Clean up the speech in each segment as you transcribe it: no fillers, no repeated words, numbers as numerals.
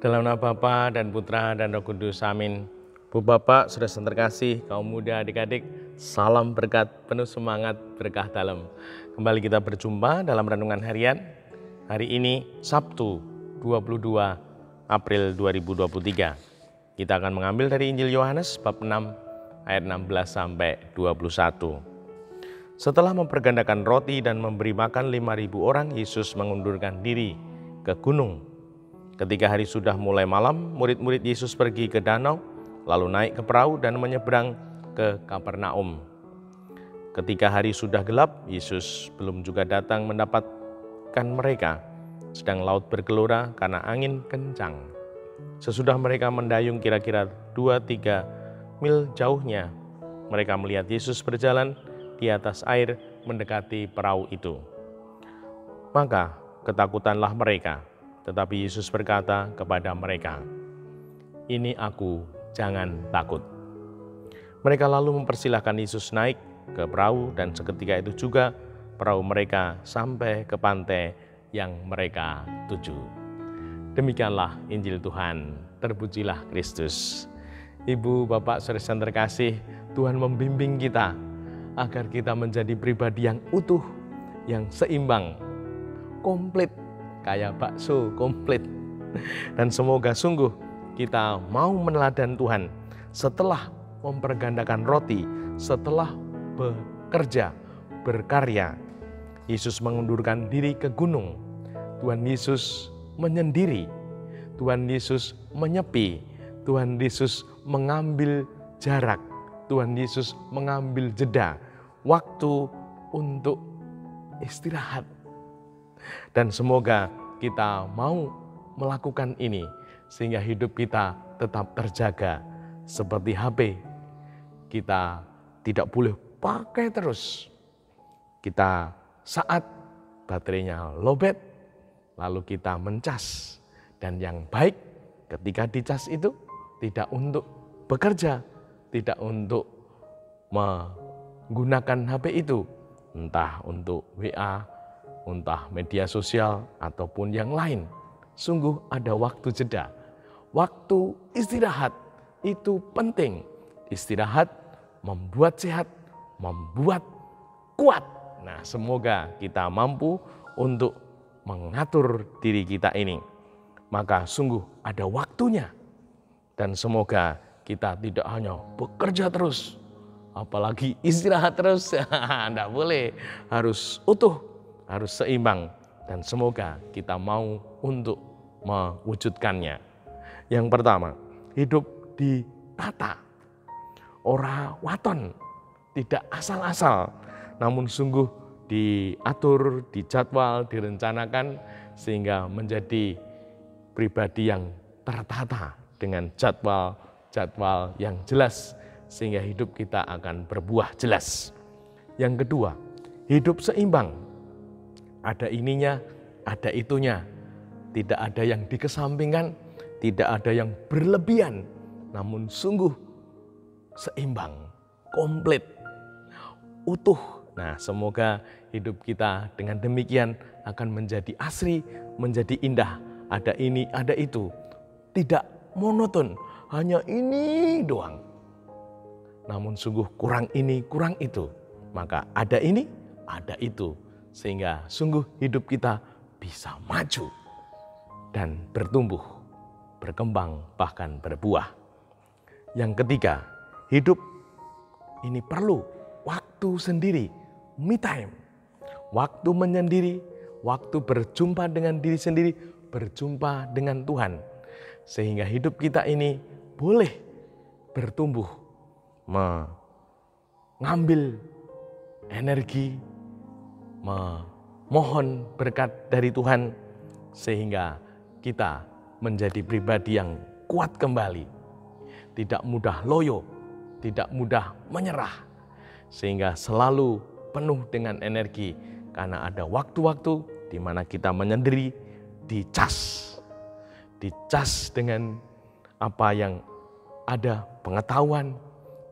Dalam nama Bapa dan Putra dan Roh Kudus, amin. Bu Bapak, saudara terkasih, kaum muda, adik-adik, salam berkat, penuh semangat, berkah dalam. Kembali kita berjumpa dalam renungan harian. Hari ini Sabtu 22 April 2023. Kita akan mengambil dari Injil Yohanes bab 6 ayat 16 sampai 21. Setelah mempergandakan roti dan memberi makan 5.000 orang, Yesus mengundurkan diri ke gunung. Ketika hari sudah mulai malam, murid-murid Yesus pergi ke danau, lalu naik ke perahu dan menyeberang ke Kapernaum. Ketika hari sudah gelap, Yesus belum juga datang mendapatkan mereka, sedang laut bergelora karena angin kencang. Sesudah mereka mendayung kira-kira 2-3 mil jauhnya, mereka melihat Yesus berjalan di atas air mendekati perahu itu. Maka ketakutanlah mereka. Tetapi Yesus berkata kepada mereka, "Ini aku, jangan takut." Mereka lalu mempersilahkan Yesus naik ke perahu dan seketika itu juga perahu mereka sampai ke pantai yang mereka tuju. Demikianlah Injil Tuhan, terpujilah Kristus. Ibu, Bapak, saudara terkasih, Tuhan membimbing kita agar kita menjadi pribadi yang utuh, yang seimbang, komplit, kayak bakso komplit. Dan semoga sungguh kita mau meneladan Tuhan setelah mempergandakan roti, setelah bekerja, berkarya. Yesus mengundurkan diri ke gunung. Tuhan Yesus menyendiri. Tuhan Yesus menyepi. Tuhan Yesus mengambil jarak. Tuhan Yesus mengambil jeda, waktu untuk istirahat. Dan semoga kita mau melakukan ini sehingga hidup kita tetap terjaga. Seperti HP, kita tidak boleh pakai terus. Kita saat baterainya lowbat, lalu kita mencas. Dan yang baik ketika dicas itu tidak untuk bekerja, tidak untuk menggunakan HP itu, entah untuk WA, entah media sosial ataupun yang lain. Sungguh ada waktu jeda. Waktu istirahat itu penting. Istirahat membuat sehat, membuat kuat. Nah, semoga kita mampu untuk mengatur diri kita ini. Maka sungguh ada waktunya. Dan semoga kita tidak hanya bekerja terus, apalagi istirahat terus. Tidak boleh, harus utuh, harus seimbang, dan semoga kita mau untuk mewujudkannya. Yang pertama, hidup ditata, ora waton, tidak asal-asal, namun sungguh diatur, dijadwal, direncanakan sehingga menjadi pribadi yang tertata dengan jadwal yang jelas sehingga hidup kita akan berbuah jelas. Yang kedua, hidup seimbang. Ada ininya, ada itunya. Tidak ada yang dikesampingkan, tidak ada yang berlebihan, namun sungguh seimbang, komplit, utuh. Nah, semoga hidup kita dengan demikian akan menjadi asri, menjadi indah. Ada ini, ada itu. Tidak monoton, hanya ini doang. Namun sungguh kurang ini, kurang itu. Maka ada ini, ada itu. Sehingga sungguh hidup kita bisa maju dan bertumbuh, berkembang, bahkan berbuah. Yang ketiga, hidup ini perlu waktu sendiri, me time. Waktu menyendiri, waktu berjumpa dengan diri sendiri, berjumpa dengan Tuhan. Sehingga hidup kita ini boleh bertumbuh, mengambil energi, memohon berkat dari Tuhan, sehingga kita menjadi pribadi yang kuat kembali, tidak mudah loyo, tidak mudah menyerah, sehingga selalu penuh dengan energi, karena ada waktu-waktu di mana kita menyendiri, dicas dengan apa yang ada, pengetahuan,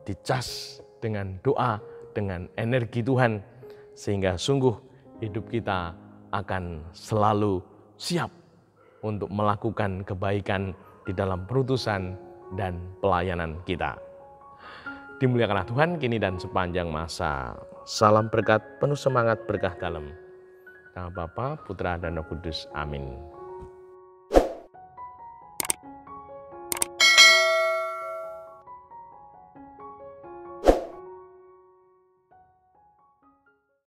dicas dengan doa, dengan energi Tuhan, sehingga sungguh hidup kita akan selalu siap untuk melakukan kebaikan di dalam perutusan dan pelayanan kita. Dimuliakanlah Tuhan kini dan sepanjang masa. Salam berkat, penuh semangat, berkah dalam nama Bapa, Putra, dan Roh Kudus. Amin.